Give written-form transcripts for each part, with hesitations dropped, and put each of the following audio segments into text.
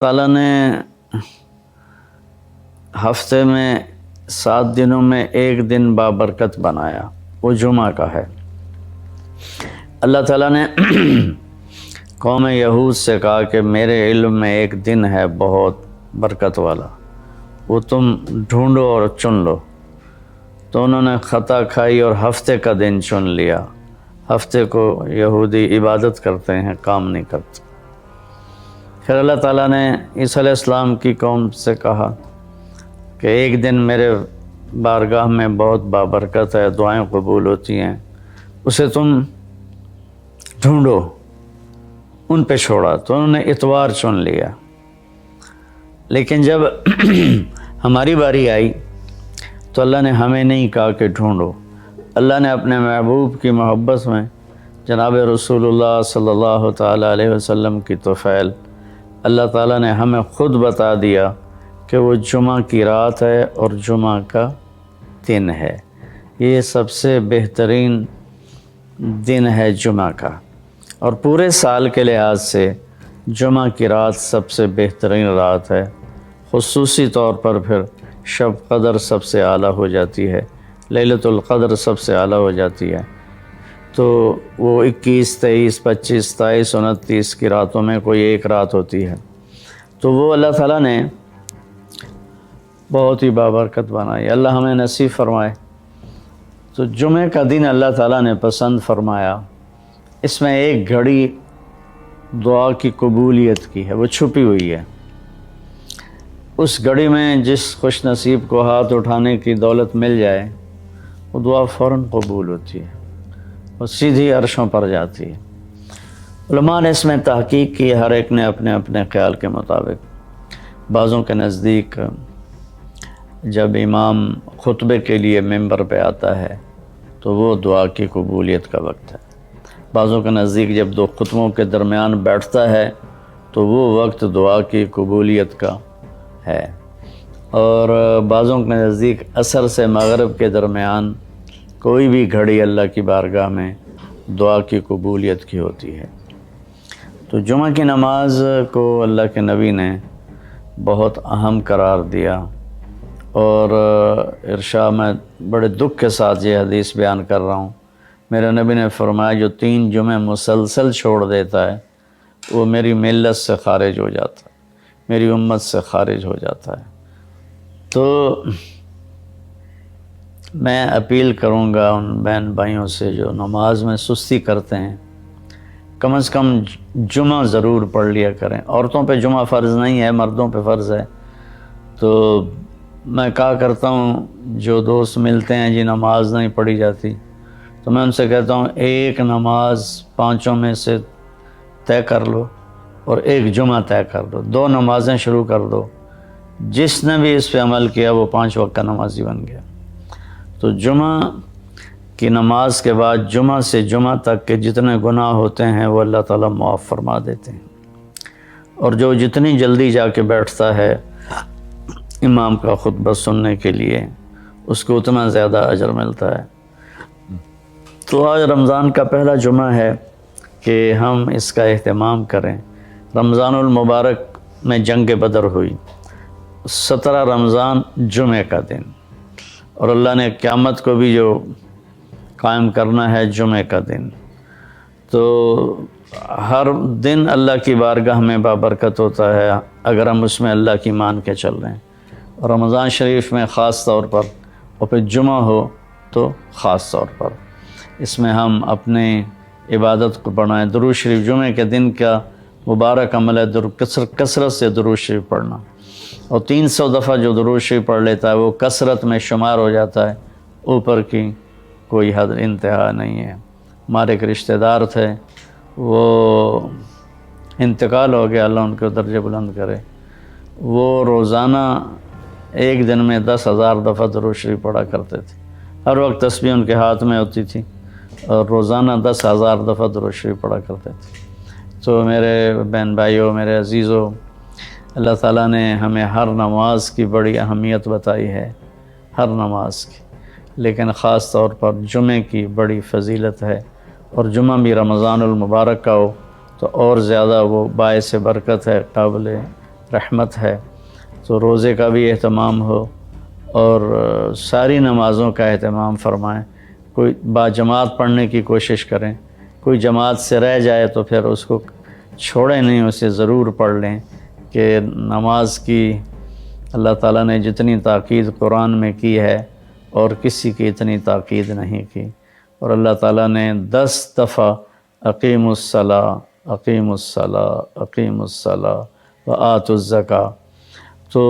تعالیٰ نے ہفتے میں 7 دنوں میں ایک دن بابرکت بنایا، وہ جمعہ کا ہے۔ اللہ تعالیٰ نے قوم یہود سے کہا کہ میرے علم میں ایک دن ہے بہت برکت والا، وہ تم ڈھونڈو اور چن لو۔ تو انہوں نے خطا کھائی اور ہفتے کا دن چن لیا۔ ہفتے کو یہودی عبادت کرتے ہیں، کام نہیں کرتے۔ پھر اللہ تعالیٰ نے عیسیٰ علیہ السلام کی قوم سے کہا کہ ایک دن میرے بارگاہ میں بہت بابرکت ہے، دعائیں قبول ہوتی ہیں، اسے تم ڈھونڈو۔ ان پہ چھوڑا تو انہوں نے اتوار چن لیا۔ لیکن جب ہماری باری آئی تو اللہ نے ہمیں نہیں کہا کہ ڈھونڈو۔ اللہ نے اپنے محبوب کی محبت میں جناب رسول اللہ صلی اللہ تعالیٰ علیہ وسلم کی طفیل اللہ تعالیٰ نے ہمیں خود بتا دیا کہ وہ جمعہ کی رات ہے اور جمعہ کا دن ہے۔ یہ سب سے بہترین دن ہے جمعہ کا، اور پورے سال کے لحاظ سے جمعہ کی رات سب سے بہترین رات ہے۔ خصوصی طور پر پھر شب قدر سب سے اعلیٰ ہو جاتی ہے، لیلۃ القدر سب سے اعلیٰ ہو جاتی ہے۔ تو وہ 21، 23، 25، 27، 29 کی راتوں میں کوئی ایک رات ہوتی ہے، تو وہ اللہ تعالیٰ نے بہت ہی بابرکت بنائی۔ اللہ ہمیں نصیب فرمائے۔ تو جمعہ کا دن اللہ تعالیٰ نے پسند فرمایا۔ اس میں ایک گھڑی دعا کی قبولیت کی ہے، وہ چھپی ہوئی ہے۔ اس گھڑی میں جس خوش نصیب کو ہاتھ اٹھانے کی دولت مل جائے، وہ دعا فوراً قبول ہوتی ہے، وہ سیدھی عرشوں پر جاتی ہے۔ علماء نے اس میں تحقیق کی، ہر ایک نے اپنے اپنے خیال کے مطابق۔ بعضوں کے نزدیک جب امام خطبے کے لیے ممبر پہ آتا ہے تو وہ دعا کی قبولیت کا وقت ہے۔ بعضوں کے نزدیک جب دو خطبوں کے درمیان بیٹھتا ہے تو وہ وقت دعا کی قبولیت کا ہے۔ اور بعضوں کے نزدیک عصر سے مغرب کے درمیان کوئی بھی گھڑی اللہ کی بارگاہ میں دعا کی قبولیت کی ہوتی ہے۔ تو جمعہ کی نماز کو اللہ کے نبی نے بہت اہم قرار دیا، اور ارشاد میں بڑے دکھ کے ساتھ یہ حدیث بیان کر رہا ہوں۔ میرے نبی نے فرمایا جو 3 جمعے مسلسل چھوڑ دیتا ہے وہ میری ملت سے خارج ہو جاتا ہے، میری امت سے خارج ہو جاتا ہے۔ تو میں اپیل کروں گا ان بہن بھائیوں سے جو نماز میں سستی کرتے ہیں، کم از کم جمعہ ضرور پڑھ لیا کریں۔ عورتوں پہ جمعہ فرض نہیں ہے، مردوں پہ فرض ہے۔ تو میں کہا کرتا ہوں، جو دوست ملتے ہیں جی نماز نہیں پڑھی جاتی، تو میں ان سے کہتا ہوں ایک نماز 5 میں سے طے کر لو اور ایک جمعہ طے کر دو، 2 نمازیں شروع کر دو۔ جس نے بھی اس پہ عمل کیا وہ 5 وقت کا نمازی بن گیا۔ تو جمعہ کی نماز کے بعد جمعہ سے جمعہ تک کے جتنے گناہ ہوتے ہیں وہ اللہ تعالیٰ معاف فرما دیتے ہیں، اور جو جتنی جلدی جا کے بیٹھتا ہے امام کا خطبہ سننے کے لیے، اس کو اتنا زیادہ اجر ملتا ہے۔ تو آج رمضان کا پہلا جمعہ ہے کہ ہم اس کا اہتمام کریں۔ رمضان المبارک میں جنگ بدر ہوئی، 17 رمضان جمعہ کا دن، اور اللہ نے قیامت کو بھی جو قائم کرنا ہے جمعہ کا دن۔ تو ہر دن اللہ کی بارگاہ میں بابرکت ہوتا ہے اگر ہم اس میں اللہ کی مان کے چل رہے ہیں، اور رمضان شریف میں خاص طور پر، اور پھر جمعہ ہو تو خاص طور پر اس میں ہم اپنے عبادت کو بڑھائیں۔ درود شریف جمعہ کے دن کا مبارک عمل ہے، کثرت سے درود شریف پڑھنا، اور 300 دفعہ جو درود شریف پڑھ لیتا ہے وہ کثرت میں شمار ہو جاتا ہے، اوپر کی کوئی حد انتہا نہیں ہے۔ ہمارے ایک رشتہ دار تھے، وہ انتقال ہو گیا، اللہ ان کو درجہ بلند کرے۔ وہ روزانہ ایک دن میں 10,000 دفعہ درود شریف پڑھا کرتے تھے، ہر وقت تسبیح ان کے ہاتھ میں ہوتی تھی، اور روزانہ 10,000 دفعہ درود شریف پڑھا کرتے تھے۔ تو میرے بہن بھائیوں، میرے عزیزوں، اللہ تعالیٰ نے ہمیں ہر نماز کی بڑی اہمیت بتائی ہے، ہر نماز کی، لیکن خاص طور پر جمعے کی بڑی فضیلت ہے، اور جمعہ بھی رمضان المبارک کا ہو تو اور زیادہ وہ باعث برکت ہے، قابل رحمت ہے، تو روزے کا بھی اہتمام ہو اور ساری نمازوں کا اہتمام فرمائیں، کوئی باجماعت پڑھنے کی کوشش کریں، کوئی جماعت سے رہ جائے تو پھر اس کو چھوڑیں نہیں، اسے ضرور پڑھ لیں کہ نماز کی اللہ تعالیٰ نے جتنی تاکید قرآن میں کی ہے اور کسی کی اتنی تاکید نہیں کی، اور اللہ تعالیٰ نے 10 دفعہ اقیم الصلاۃ اقیم الصلاۃ اقیم الصلاۃ وآتوا الزکاۃ، تو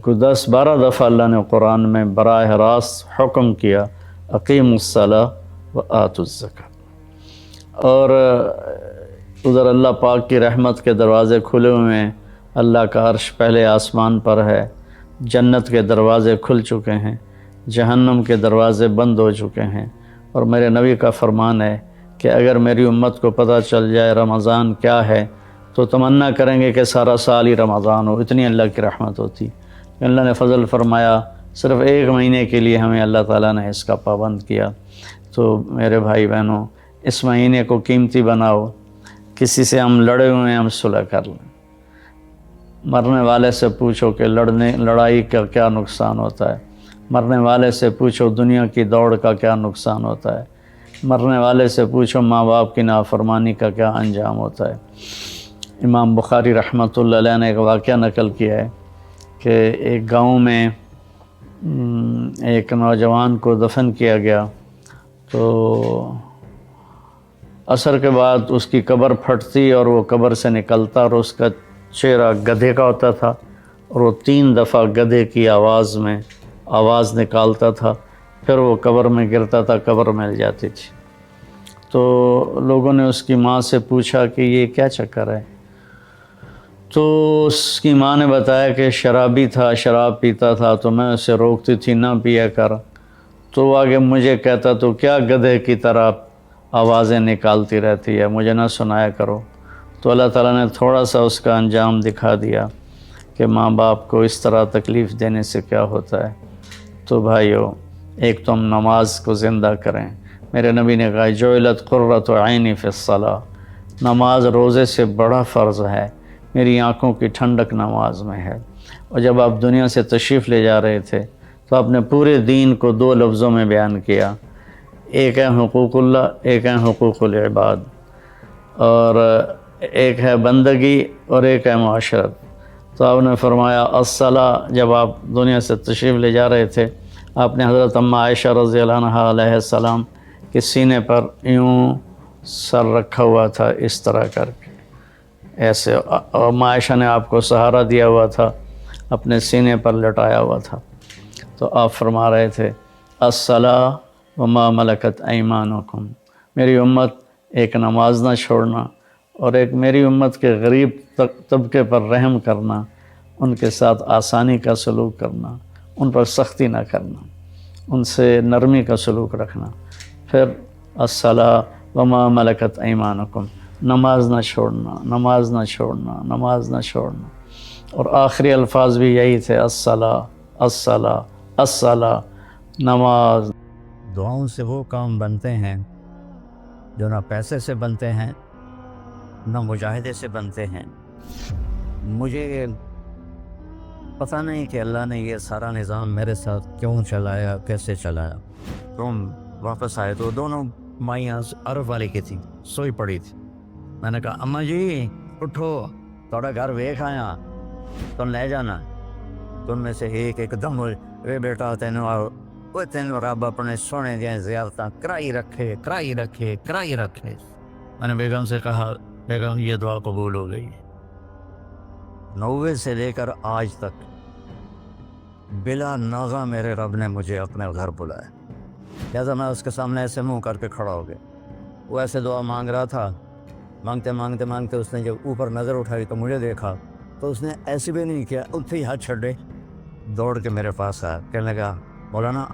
10-12 دفعہ اللہ نے قرآن میں براہ راست حکم کیا اقیم الصلاۃ وآتوا الزکاۃ۔ اور ادھر اللہ پاک کی رحمت کے دروازے کھلے ہوئے ہیں، اللہ کا عرش پہلے آسمان پر ہے، جنت کے دروازے کھل چکے ہیں، جہنم کے دروازے بند ہو چکے ہیں، اور میرے نبی کا فرمان ہے کہ اگر میری امت کو پتہ چل جائے رمضان کیا ہے تو تمنا کریں گے کہ سارا سال ہی رمضان ہو، اتنی اللہ کی رحمت ہوتی۔ اللہ نے فضل فرمایا، صرف 1 مہینے کے لیے ہمیں اللہ تعالیٰ نے اس کا پابند کیا۔ تو میرے بھائی بہنوں، اس مہینے کو قیمتی بناؤ، کسی سے ہم لڑے ہوئے ہیں ہم صلح کر لیں، مرنے والے سے پوچھو کہ لڑائی کا کیا نقصان ہوتا ہے، مرنے والے سے پوچھو دنیا کی دوڑ کا کیا نقصان ہوتا ہے، مرنے والے سے پوچھو ماں باپ کی نافرمانی کا کیا انجام ہوتا ہے۔ امام بخاری رحمۃ اللہ علیہ نے ایک واقعہ نقل کیا ہے کہ ایک گاؤں میں ایک نوجوان کو دفن کیا گیا، تو عصر کے بعد اس کی قبر پھٹتی اور وہ قبر سے نکلتا، اور اس کا چہرہ گدھے کا ہوتا تھا، اور وہ 3 دفعہ گدھے کی آواز میں آواز نکالتا تھا، پھر وہ قبر میں گرتا تھا، قبر مل جاتی تھی۔ تو لوگوں نے اس کی ماں سے پوچھا کہ یہ کیا چکر ہے؟ تو اس کی ماں نے بتایا کہ شرابی تھا، شراب پیتا تھا، تو میں اسے روکتی تھی نہ پیا کر، تو وہ آگے مجھے کہتا تو کیا گدھے کی طرح آوازیں نکالتی رہتی ہے، مجھے نہ سنایا کرو۔ تو اللہ تعالیٰ نے تھوڑا سا اس کا انجام دکھا دیا کہ ماں باپ کو اس طرح تکلیف دینے سے کیا ہوتا ہے۔ تو بھائیو، ایک تو ہم نماز کو زندہ کریں۔ میرے نبی نے کہا جعلت قرۃ عینی فی الصلاۃ، نماز روزے سے بڑا فرض ہے، میری آنکھوں کی ٹھنڈک نماز میں ہے۔ اور جب آپ دنیا سے تشریف لے جا رہے تھے تو آپ نے پورے دین کو 2 لفظوں میں بیان کیا، ایک ہے حقوق اللہ، ایک ہے حقوق العباد، اور ایک ہے بندگی اور ایک ہے معاشرت۔ تو آپ نے فرمایا الصلاۃ، جب آپ دنیا سے تشریف لے جا رہے تھے آپ نے حضرت اماں عائشہ رضی اللہ عنہا علیہ السلام کے سینے پر یوں سر رکھا ہوا تھا، اس طرح کر کے ایسے، اور اماں عائشہ نے آپ کو سہارا دیا ہوا تھا، اپنے سینے پر لٹایا ہوا تھا۔ تو آپ فرما رہے تھے الصلاۃ وما ملکت ایمانکم، میری امت ایک نماز نہ چھوڑنا، اور ایک میری امت کے غریب طبقے پر رحم کرنا، ان کے ساتھ آسانی کا سلوک کرنا، ان پر سختی نہ کرنا، ان سے نرمی کا سلوک رکھنا۔ پھر الصلاۃ وما ملکت ایمانکم، نماز نہ چھوڑنا، نماز نہ چھوڑنا، نماز نہ چھوڑنا، اور آخری الفاظ بھی یہی تھے الصلاۃ الصلاۃ الصلاۃ، نماز۔ دعاؤں سے وہ کام بنتے ہیں جو نہ پیسے سے بنتے ہیں نہ مجاہدے سے بنتے ہیں۔ مجھے پتہ نہیں کہ اللہ نے یہ سارا نظام میرے ساتھ کیوں چلایا، کیسے چلایا۔ تم واپس آئے تو دونوں مائیاں عرب والے کی تھیں، سوئی پڑی تھی۔ میں نے کہا اماں جی اٹھو، تھوڑا گھر ویکھ آیا، تم لے جانا۔ تم میں سے ایک دم وے بیٹا تینوں رب اپنے سونے دیا زیارتاں کرائی رکھے۔ میں نے بیگم سے کہا بیگم یہ دعا قبول ہو گئی۔ 90 سے لے کر آج تک بلا ناغہ میرے رب نے مجھے اپنے گھر بلایا، لہٰذا میں اس کے سامنے ایسے منہ کر کے کھڑا ہو گیا۔ وہ ایسے دعا مانگ رہا تھا، مانگتے اس نے جب اوپر نظر اٹھائی تو مجھے دیکھا، تو اس نے ایسے بھی نہیں کیا، اتنے ہی ہاتھ چھڑے دوڑ کے میرے پاس آیا، کہنے لگا مولانا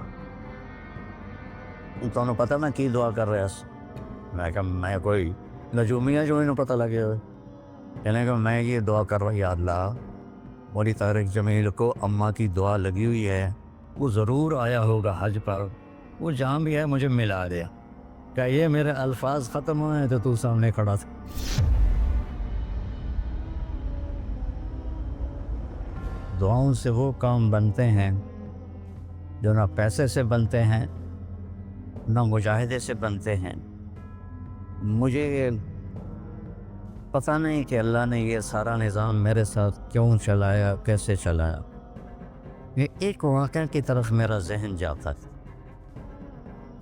تمہیں پتہ میں کی دعا کر رہا ہوں؟ میں کہا میں کوئی نجومیہ جو انہوں پتہ لگے ہوئے۔ کہنے لگا میں یہ دعا کر رہا، یا اللہ مولی طارق جمیل کو اماں کی دعا لگی ہوئی ہے، وہ ضرور آیا ہوگا حج پر، وہ جہاں بھی ہے مجھے ملا دیا۔ کہ یہ میرے الفاظ ختم ہوئے تو تو سامنے کھڑا تھا۔ دعاؤں سے وہ کام بنتے ہیں جو نہ پیسے سے بنتے ہیں نہ مجاہدے سے بنتے ہیں۔ مجھے پتہ نہیں کہ اللہ نے یہ سارا نظام میرے ساتھ کیوں چلایا، کیسے چلایا۔ یہ ایک واقعہ کی طرف میرا ذہن جاتا تھا۔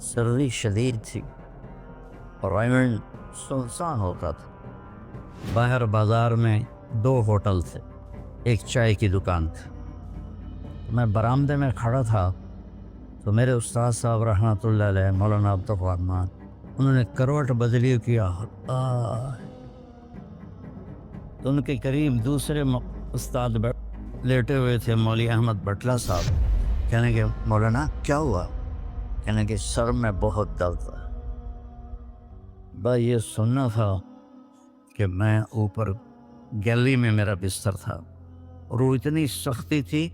سردی شدید تھی اور ریمنڈ سنسان ہوتا تھا۔ باہر بازار میں 2 ہوٹل تھے، ایک چائے کی دکان تھی۔ میں برآمدے میں کھڑا تھا تو میرے استاد صاحب رحمۃ اللہ علیہ مولانا عبدالرحمن، انہوں نے کروٹ بدلی کیا۔ تو ان کے قریب دوسرے استاد لیٹے ہوئے تھے، مولوی احمد بٹلہ صاحب۔ کہنے کہ مولانا کیا ہوا؟ کہنے کہ سر میں بہت درد تھا۔ بس یہ سننا تھا کہ میں اوپر گیلری میں میرا بستر تھا اور وہ اتنی سختی تھی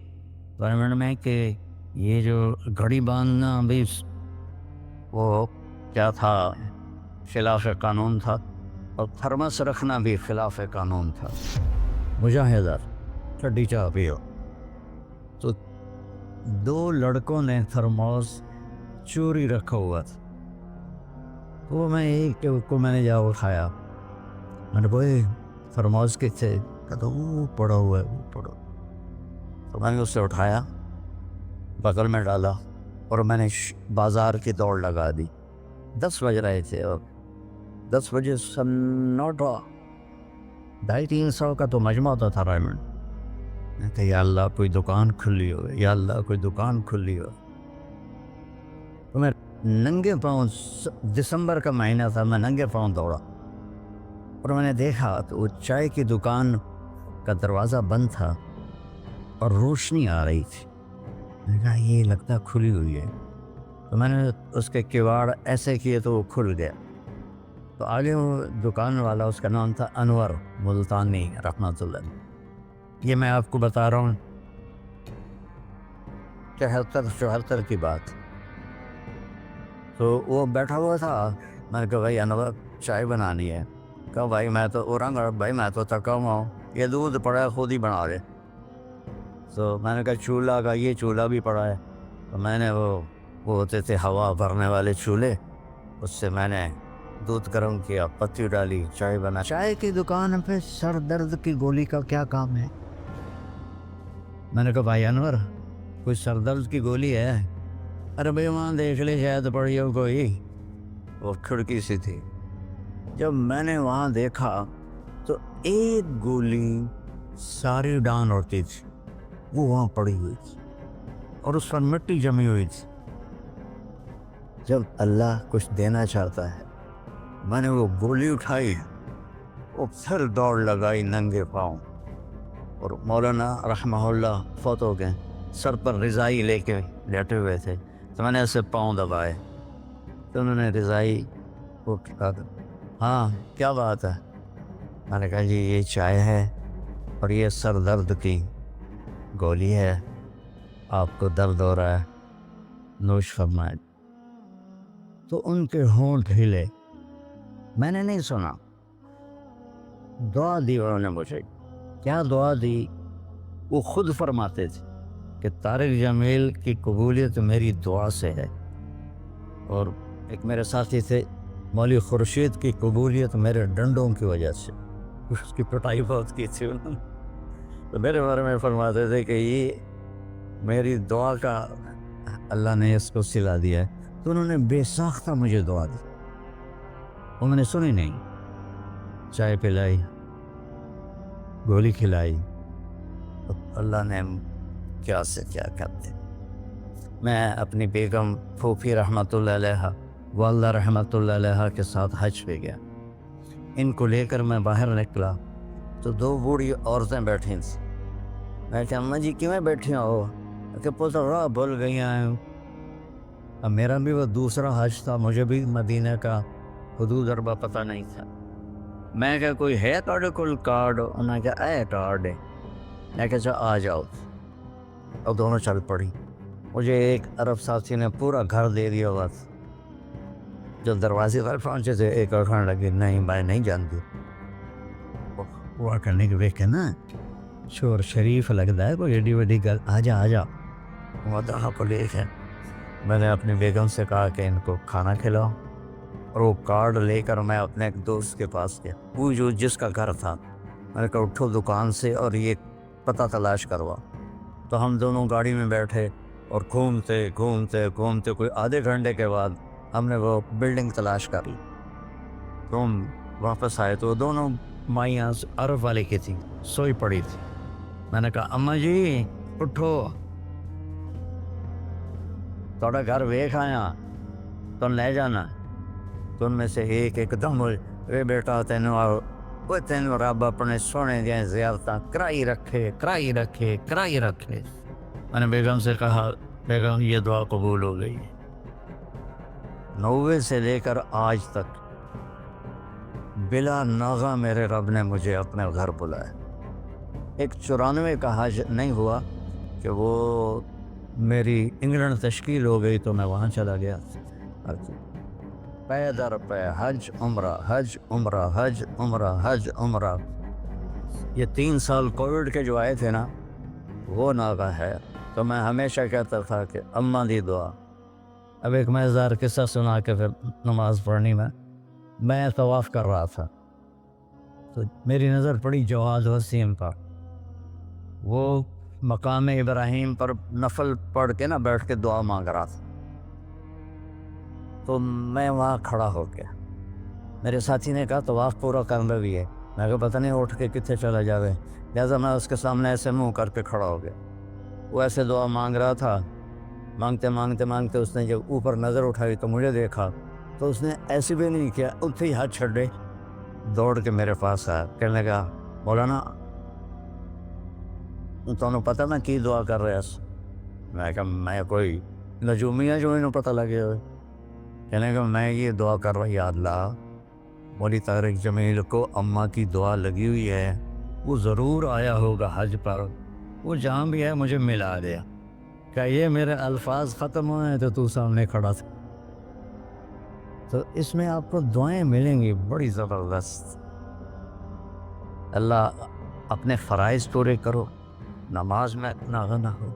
گورنمنٹ میں کہ یہ جو گھڑی باندھنا بھی وہ کیا تھا، خلاف قانون تھا، اور تھرمس رکھنا بھی خلاف قانون تھا۔ مجاہدہ ٹھنڈی چاہ پیو۔ تو 2 لڑکوں نے تھرموس چوری رکھا ہوا تھا، تو وہ میں ایک کو میں نے جا اٹھایا۔ میں نے بوئے تھرموس کے تھے، کہتا وہ پڑا ہوا ہے، وہ پڑا۔ تو میں نے اسے اٹھایا، بغل میں ڈالا اور میں نے بازار کی دوڑ لگا دی۔ 10 بج رہے تھے اور 10 بجے سناٹا، 250-300 کا تو مجمع ہوتا تھا ریمنڈ۔ میں کہا یا اللہ کوئی دکان کھلی ہو، یا اللہ کوئی دکان کھلی ہو۔ تو میں ننگے پاؤں، دسمبر کا مہینہ تھا، میں ننگے پاؤں دوڑا اور میں نے دیکھا تو وہ چائے کی دکان کا دروازہ بند تھا اور روشنی آ رہی تھی۔ میں نے کہا یہ لگتا کھلی ہوئی ہے، تو میں نے اس کے کواڑ ایسے کیے تو وہ کھل گیا۔ تو آگے وہ دکان والا، اس کا نام تھا انور ملتانی رحمۃ اللہ۔ یہ میں آپ کو بتا رہا ہوں 73-74 کی بات۔ تو وہ بیٹھا ہوا تھا، میں نے کہا بھائی انور چائے بنانی ہے۔ کہا بھائی میں تو اورنگ بھائی میں تو تھکا ہوا ہوں، یہ دودھ پڑا ہے خود ہی بنا لے۔ تو میں نے کہا چولہا کا، یہ چولہا بھی پڑا ہے۔ تو میں نے وہ ہوتے تھے ہوا بھرنے والے چولہے، اس سے میں نے دودھ گرم کیا، پتی ڈالی، چائے بنا۔ چائے کی دکان پہ سر درد کی گولی کا کیا کام ہے؟ میں نے کہا بھائی انور کوئی سر درد کی گولی ہے؟ ارے بھائی وہاں دیکھ لے شاید پڑی ہو کوئی، وہ کھڑکی سی تھی۔ جب میں نے وہاں دیکھا تو ایک گولی ساری ڈان ہوتی تھی، وہ وہاں پڑی ہوئی تھی اور اس پر مٹی جمی ہوئی تھی۔ جب اللہ کچھ دینا چاہتا ہے، میں نے وہ گولی اٹھائی، وہ پھر دوڑ لگائی ننگے پاؤں، اور مولانا رحمہ اللہ فوت ہو گئے، سر پر رضائی لے کے لیٹے ہوئے تھے۔ تو میں نے اسے پاؤں دبائے تو انہوں نے رضائی کو کہا ہاں کیا بات ہے؟ میں نے کہا جی یہ چائے ہے اور یہ سر درد کی گولی ہے، آپ کو درد ہو رہا ہے، نوش فرمائے۔ تو ان کے ہونٹ ہلے، میں نے نہیں سنا، دعا دی انہوں نے مجھے۔ کیا دعا دی؟ وہ خود فرماتے تھے کہ طارق جمیل کی قبولیت میری دعا سے ہے، اور ایک میرے ساتھی تھے مولوی خورشید کی قبولیت میرے ڈنڈوں کی وجہ سے، اس کی پٹائی بہت کی تھی انہوں نے۔ تو میرے بارے میں فرماتے تھے کہ یہ میری دعا کا اللہ نے اس کو سلا دیا ہے۔ تو انہوں نے بے ساختہ مجھے دعا دی، انہوں نے سنی نہیں، چائے پلائی، گولی کھلائی، تو اللہ نے کیا سے کیا کرتے۔ میں اپنی بیگم پھوپھی رحمۃ اللہ علیہ، والدہ رحمۃ اللہ علیہ کے ساتھ حج پہ گیا۔ ان کو لے کر میں باہر نکلا تو 2 بوڑھی عورتیں بیٹھی تھیں۔ میں کہ اماں جی کیوں بیٹھی ہو؟ کہ پوچھا راہ بھول گئی ہیں۔ اب میرا بھی وہ دوسرا حج تھا، مجھے بھی مدینہ کا حدود اربہ پتہ نہیں تھا۔ میں کہ کوئی ہے تھوڑے کول کارڈ؟ انہوں نے کہا اے کارڈ ہے۔ میں کہا چا آ جاؤ، اور دونوں چل پڑی۔ مجھے ایک عرب ساتھی نے پورا گھر دے دیا ہوا تھا۔ جب دروازے پر پہنچے تھے ایک اور کھانے لگی نہیں میں نہیں جانتی، وہ کرنے کے دیکھے نا شور شریف لگتا ہے کوئی ایڈی وڈی گل، آ جا وہاں پولیس ہے۔ میں نے اپنی بیگم سے کہا کہ ان کو کھانا کھلاؤ، اور وہ کارڈ لے کر میں اپنے ایک دوست کے پاس گیا، وہ جو جس کا گھر تھا۔ میں نے کہا اٹھو دکان سے اور یہ پتہ تلاش کروا۔ تو ہم دونوں گاڑی میں بیٹھے اور گھومتے گھومتے گھومتے کوئی آدھے گھنٹے کے بعد ہم نے وہ بلڈنگ تلاش کر لی۔ تو ہم واپس آئے تو دونوں مائیاں عرب والے کی تھی، سوئی پڑی تھی۔ میں نے کہا اماں جی اٹھو، تھوڑا گھر ویکھ آیا، تو لے جانا۔ تو ان میں سے ایک دم اے بیٹا تینوں رب اپنے سونے دیا زیارتاں کرائی رکھے۔ میں نے بیگم سے کہا بیگم یہ دعا قبول ہو گئی۔ 90 سے لے کر آج تک بلا ناغہ میرے رب نے مجھے اپنے گھر بلایا۔ ایک 94 کا حج نہیں ہوا کہ وہ میری انگلینڈ تشکیل ہو گئی تو میں وہاں چلا گیا۔ پے در پے حج عمرہ حج عمرہ حج عمرہ حج عمرہ۔ یہ 3 سال کووڈ کے جو آئے تھے نا، وہ ناغہ ہے۔ تو میں ہمیشہ کہتا تھا کہ اماں دی دعا۔ اب ایک مزیدار قصہ سنا کے پھر نماز پڑھنی میں طواف کر رہا تھا، تو میری نظر پڑی جواد وسیم پر۔ وہ مقام ابراہیم پر نفل پڑھ کے نا بیٹھ کے دعا مانگ رہا تھا۔ تو میں وہاں کھڑا ہو گیا۔ میرے ساتھی نے کہا طواف پورا کرنا بھی ہے۔ میں کہا پتہ نہیں اٹھ کے کتنے چلا جاوے، لہٰذا میں اس کے سامنے ایسے منہ کر کے کھڑا ہو گیا۔ وہ ایسے دعا مانگ رہا تھا، مانگتے اس نے جب اوپر نظر اٹھائی تو مجھے دیکھا، تو اس نے ایسے بھی نہیں کیا، اتنے ہی ہاتھ چھڑے دوڑ کے میرے پاس آیا، کہنے لگا مولانا تمہیں پتہ میں کی دعا کر رہا اس؟ میں کہا میں کوئی نجومیہ جو انہوں پتہ لگے ہوئے۔ کہنے لگا میں یہ دعا کر رہا، یا اللہ مولی طارق جمیل کو اماں کی دعا لگی ہوئی ہے، وہ ضرور آیا ہوگا حج پر، وہ جہاں بھی ہے مجھے ملا دیا۔ کہ یہ میرے الفاظ ختم ہوئے ہیں تو تو سامنے کھڑا تھا۔ تو اس میں آپ کو دعائیں ملیں گی بڑی زبردست۔ اللہ اپنے فرائض پورے کرو، نماز میں ناغہ نہ ہو،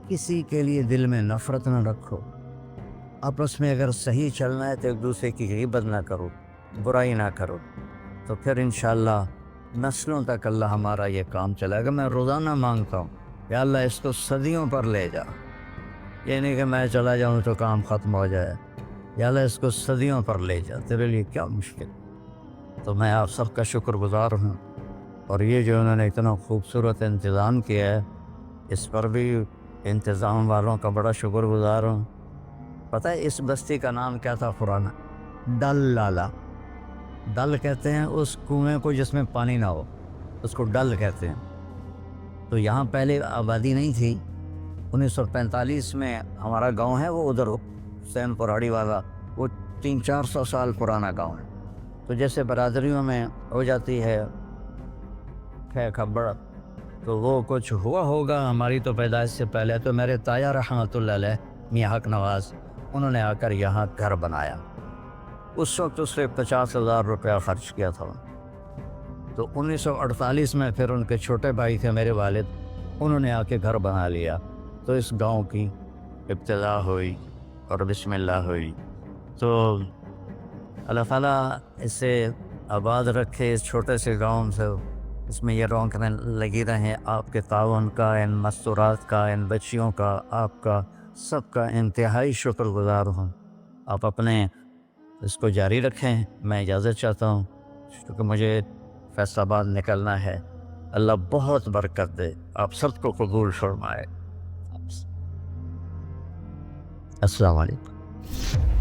کسی کے لیے دل میں نفرت نہ رکھو، آپس میں اگر صحیح چلنا ہے تو ایک دوسرے کی غیبت نہ کرو، برائی نہ کرو، تو پھر انشاءاللہ نسلوں تک اللہ ہمارا یہ کام چلائے گا۔ میں روزانہ مانگتا ہوں یا اللہ اس کو صدیوں پر لے جا، یہ نہیں کہ میں چلا جاؤں تو کام ختم ہو جائے، یا اللہ اس کو صدیوں پر لے جا، تیرے لیے کیا مشکل۔ تو میں آپ سب کا شکر گزار ہوں، اور یہ جو انہوں نے اتنا خوبصورت انتظام کیا ہے اس پر بھی انتظام والوں کا بڑا شکر گزار ہوں۔ پتہ ہے اس بستی کا نام کیا تھا پرانا؟ ڈل لالا۔ ڈل کہتے ہیں اس کنویں کو جس میں پانی نہ ہو، اس کو ڈل کہتے ہیں۔ تو یہاں پہلے آبادی نہیں تھی۔ 1945 میں ہمارا گاؤں ہے وہ ادھر حسین پراڑی والا، وہ 300-400 سال پرانا گاؤں ہے۔ تو جیسے برادریوں میں ہو جاتی ہے خبر، تو وہ کچھ ہوا ہوگا ہماری تو پیدائش سے پہلے۔ تو میرے تایا رحمۃ اللہ علیہ میاں حق نواز، انہوں نے آ کر یہاں گھر بنایا۔ اس وقت اس نے 50,000 روپیہ خرچ کیا تھا۔ تو 1948 میں پھر ان کے چھوٹے بھائی تھے میرے والد، انہوں نے آ کے گھر بنا لیا۔ تو اس گاؤں کی ابتدا ہوئی اور بسم اللہ ہوئی۔ تو اللہ تعالیٰ اسے آباد رکھے، اس چھوٹے سے گاؤں سے اس میں یہ رونقیں لگی رہیں۔ آپ کے تعاون کا، ان مستورات کا، ان بچیوں کا، آپ کا سب کا انتہائی شکر گزار ہوں۔ آپ اپنے اس کو جاری رکھیں۔ میں اجازت چاہتا ہوں کیونکہ مجھے فیصل آباد نکلنا ہے۔ اللہ بہت برکت دے، آپ سب کو قبول فرمائے۔ السلام علیکم۔